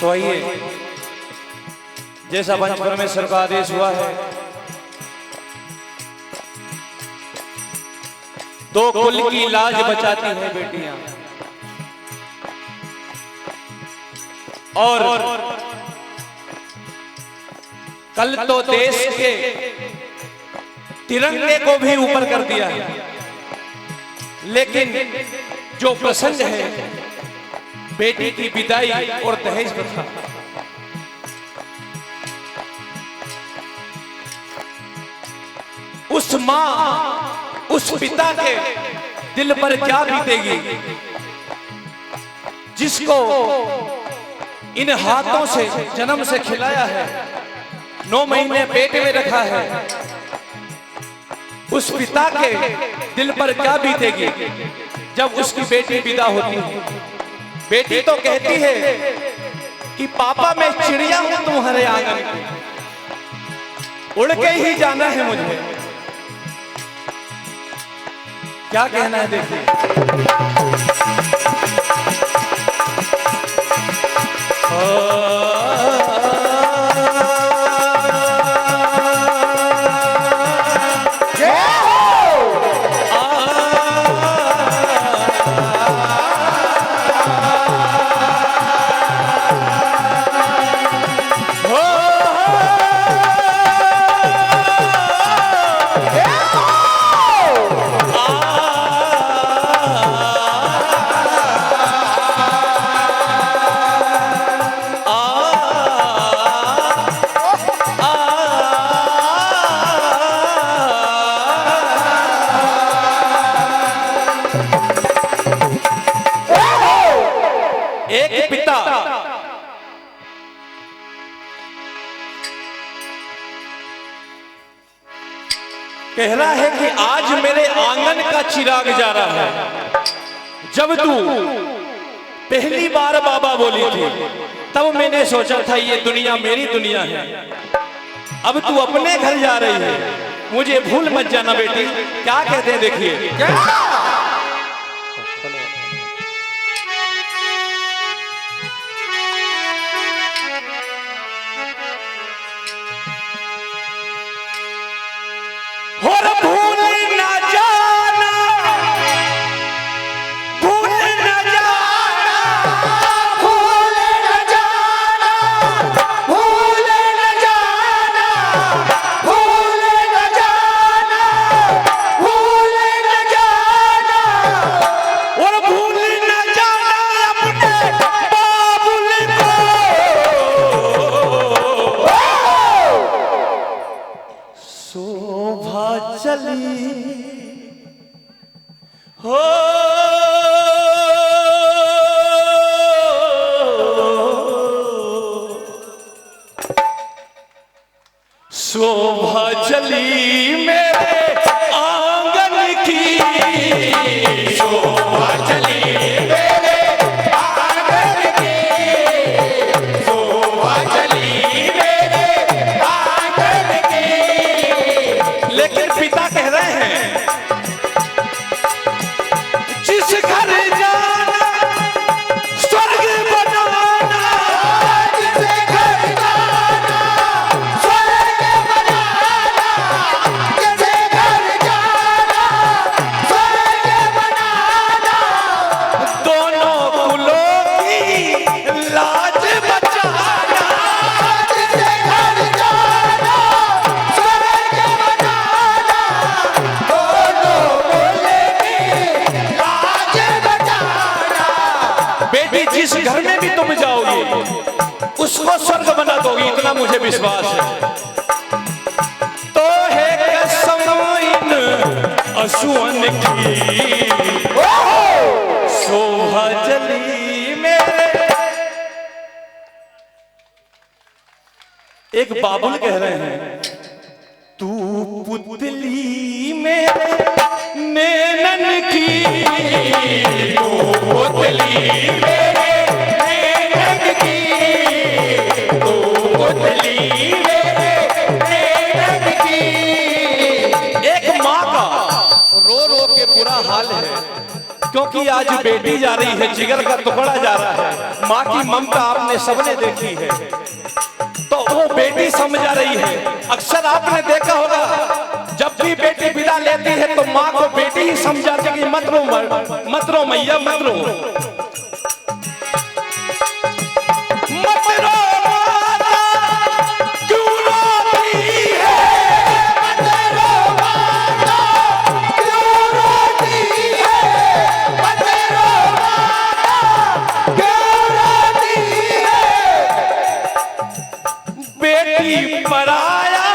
तो आइए, जैसा पंच परमेश्वर का आदेश हुआ है, दो कुल की लाज बचाती हैं बेटियां, और कल तो देश के तिरंगे को भी ऊपर कर दिया है, लेकिन जो प्रसंग है बेटी की विदाई और दहेज प्रथा, उस मां उस पिता के दिल पर क्या बीतेगी जिसको इन हाथों से जन्म से खिलाया है, 9 महीने पेट में रखा है। उस पिता के दिल पर क्या बीतेगी जब उसकी बेटी विदा होती है। बेटी तो कहती है कि पापा मैं चिड़िया हूं तुम्हारे आंगन की, उड़ के ही जाना है मुझे। क्या कहना है देखिए। एक पिता कह रहा है कि आज मेरे आंगन का चिराग जा रहा है। जब तू पहली बार बाबा बोली थी तब मैंने सोचा था ये दुनिया मेरी दुनिया है। अब तू अपने घर जा रही है, मुझे भूल मत जाना बेटी। क्या कहते हैं देखिए। और भूल न जाना, भूल न जाना, भूल न जाना, भूल न जाना, भूल न जाना, भूल न जाना, और भूल न जाना अपने बाबुल को। शोभा चली हो शोभा चली मेरे आंगन की, शोभा चली मेरे आंगन की, शोभा चली मेरे आंगन की। लेकिन पिता कह रहे हैं जिस घर जाना स्वर्ग बनाना, जिसे घर जाना स्वर्ग बनाना, जिसे घर जाना स्वर्ग बनाना, दोनों कुलों की लाज बचाना। जिसे घर जाना स्वर्ग बनाना, दोनों बोले की लाज बचाना। बेटी जिस घर में भी तुम जाओगी उसको स्वर्ग बना दोगी, इतना मुझे विश्वास है। तो है कसम इन असुअन की, शोभा चली मेरे। एक बाबुल कह रहे हैं तू पुतली मेरे नैनन की, तू पुतली मेरे नैनन की, तू पुतली मेरे नैनन की। एक माँ का रो रो के बुरा हाल है क्योंकि आज बेटी जा रही है, जिगर का टुकड़ा जा रहा है। माँ की ममता आपने सबने देखी है, तो वो बेटी समझा रही है। अक्सर आपने देखा होगा जब भी बेटी विदा लेती है तो माँ को बेटी ही समझाती है कि मत रो मैया मत रो। बेटी पराया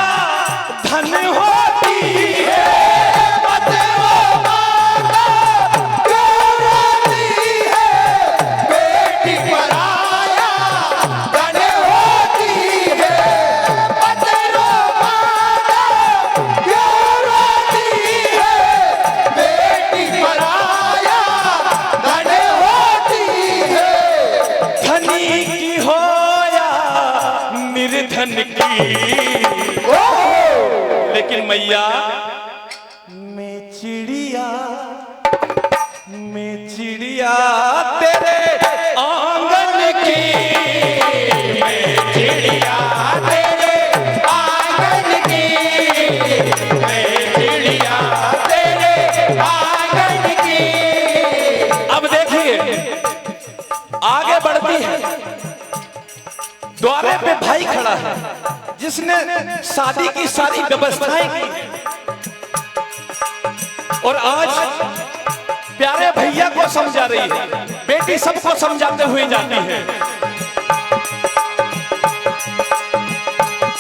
धन होती है, मत रो माता क्यों रोती है। बेटी पराया धन होती है, मत रो माता क्यों रोती है। बेटी पराया धन होती है। धनी की हो निर्धन की, लेकिन मैया मैं चिड़िया तेरे आंगन की, मैं चिड़िया तेरे आंगन की, मैं चिड़िया तेरे आंगन की। अब देखिए आगे बढ़ती है। द्वारे पे भाई खड़ा है जिसने शादी की सारी व्यवस्थाएं की, और आज प्यारे भैया को समझा रही है। बेटी सबको समझाते हुए जाती है।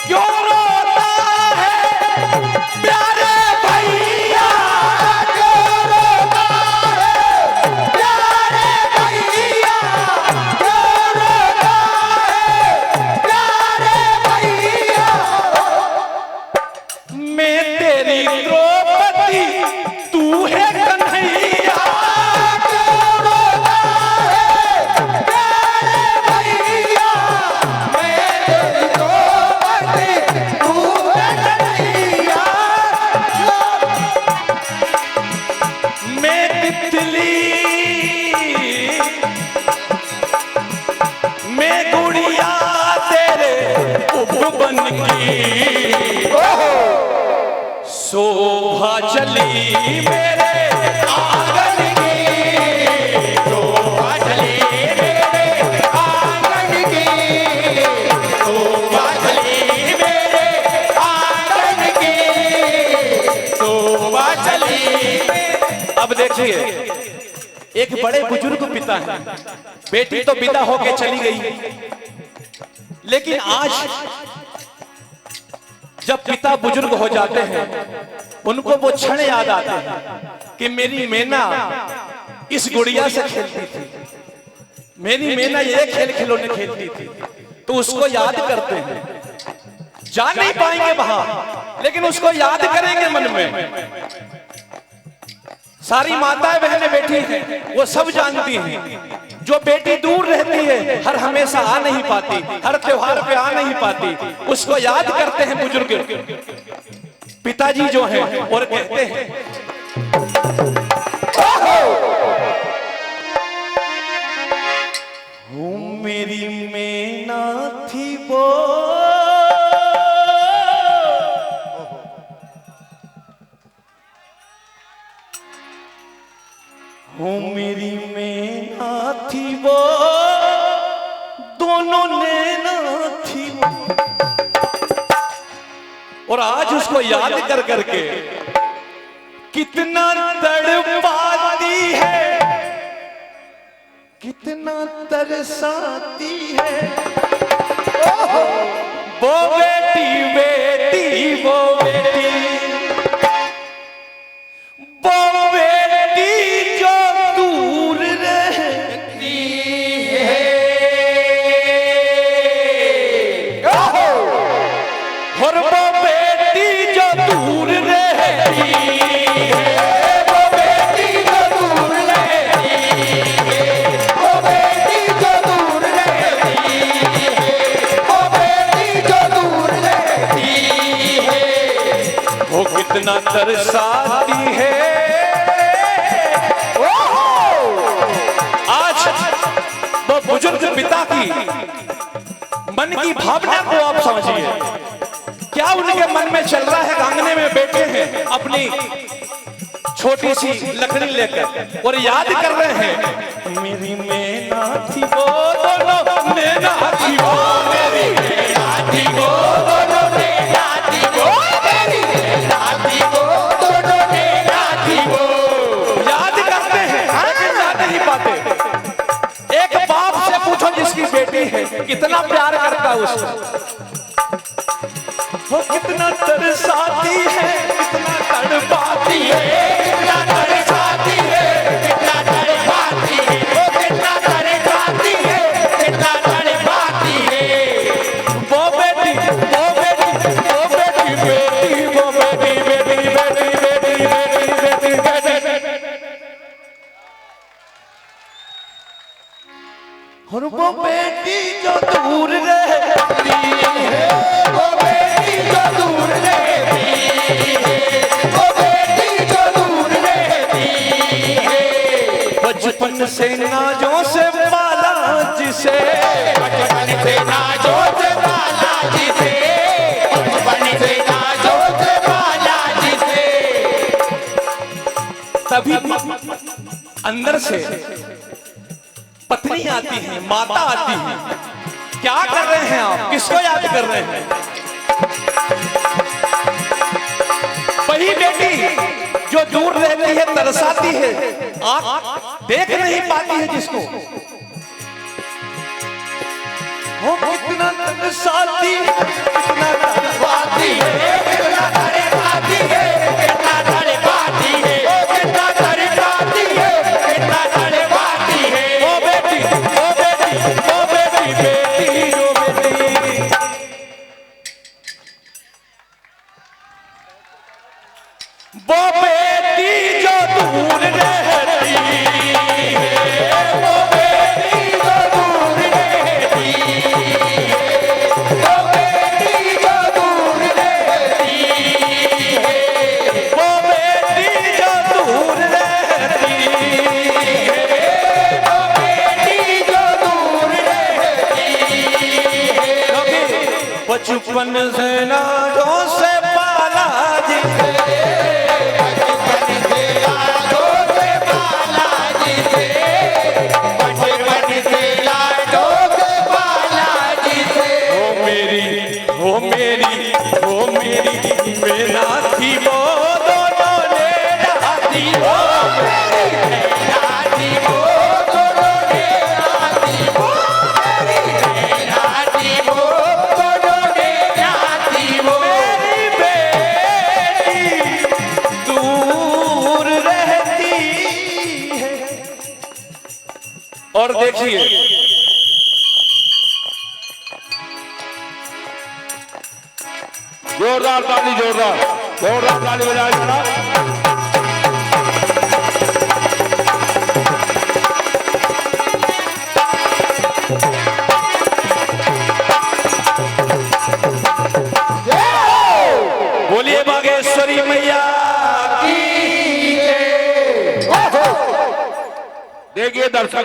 क्यों रोता है प्यारे भैया, क्यों रोता है प्यारे भैया, क्यों रोता है प्यारे भैया। मैं तेरी द्रौपदी तू है कन्हैया। क्यों रोता है प्यारे भैया, मैं तेरी द्रौपदी तू है कन्हैया। मैं तितली मैं गुड़िया तेरे उपवन की, शोभा चली मेरे आंगन की। शोभा चली मेरे आंगन की, शोभा चली मेरे आंगन की, शोभा चली। अब देखिए एक बड़े बुजुर्ग पिता हैं, बेटी तो विदा होके चली गई, लेकिन आज जब पिता बुजुर्ग हो जाते हैं उनको वो क्षण याद आते हैं कि मेरी मैना इस गुड़िया से खेलती थी, मेरी मैना ये खेल खिलौने खेलती थी, तो उसको याद करते हैं। जा नहीं पाएंगे वहां, लेकिन उसको याद करेंगे मन में। सारी माताएं बहनें बैठी हैं, वो सब जानती हैं। जो बेटी दूर रहती है, हर हमेशा आ नहीं पाती, हर त्योहार पे आ नहीं पाती, उसको याद करते हैं बुजुर्ग पिताजी जो हैं, और कहते हैं मेरी मैना थी वो मेरी मैना थी वो, दोनों नैना थी वो। और आज उसको याद कर करके कितना तड़पाती है, कितना तरसाती है। वो बेटी बेटी वो बेटी, वो बेटी जो दूर रहती है, और वो बेटी जो दूर रहती है, वो बेटी जो दूर रहती है, वो बेटी जो दूर रहती है, वो बेटी जो दूर रहती है। वो कितना तरसाती है, की मन की भावना को आप समझिए। क्या उनके मन में चल रहा है? आंगने में बैठे हैं अपनी छोटी सी लकड़ी लेकर और याद कर रहे हैं, मेरी मैना थी वो दोनों मैना थी वो, मेरी मैना थी वो दोनों मैना थी वो, मेरी मैना थी वो दोनों मैना थी वो। याद करते हैं लेकिन याद नहीं पाते। एक बाप से पूछो जिसकी बेटी है कितना प्यार करता है उसको, वो कितना तरसाती है, कितना तड़पाती है, कितना तरसाती है, कितना तड़पाती है, वो कितना तरसाती है, कितना तड़पाती है। वो बेटी वो बेटी वो बेटी बेटी वो बेटी बेटी बेटी बेटी बेटी बेटी बेटी और वो बेटी जो दूर रहती है, वो बेटी जो दूर रहती है, वो बेटी जो दूर रहती है। बचपन से नाजों से पाला जिसे, बचपन से नाजों से पाला जिसे, बचपन से नाजों से पाला जिसे, तभी अंदर से पत्नी आती है, माता आती है। क्या कर रहे हैं आप? किसको याद कर रहे हैं? वही बेटी जो दूर रहती है, तरसाती है, आंख देख नहीं पाती है जिसको। वो कितना तरसाती है, कितना तड़पाती है, कितना तड़पाती है, कितना तड़पाती है, कितना तड़पाती है, कितना तड़पाती है। वो बेटी वो बेटी वो बेटी बेटी वो बेटी, वो बेटी जो दूर रहती है, वो बेटी जो दूर रहती है, वो बेटी जो दूर रहती है, वो बेटी जो दूर रहती है, वो बेटी जो दूर रहती है। बचपन से नाजों से पाला जिसे, वो मेरी मैना थी वो दोनों मैना थी वो, मेरी मैना थी वो दोनों मैना थी वो, मेरी मैना थी वो दोनों मैना थी वो। मेरी बेटी दूर रहती है। और देखिए जोरदार ताली, जोरदार जोरदार ताली बजाए जरा। बोलिए बागेश्वरी मैया की। देखिए दर्शक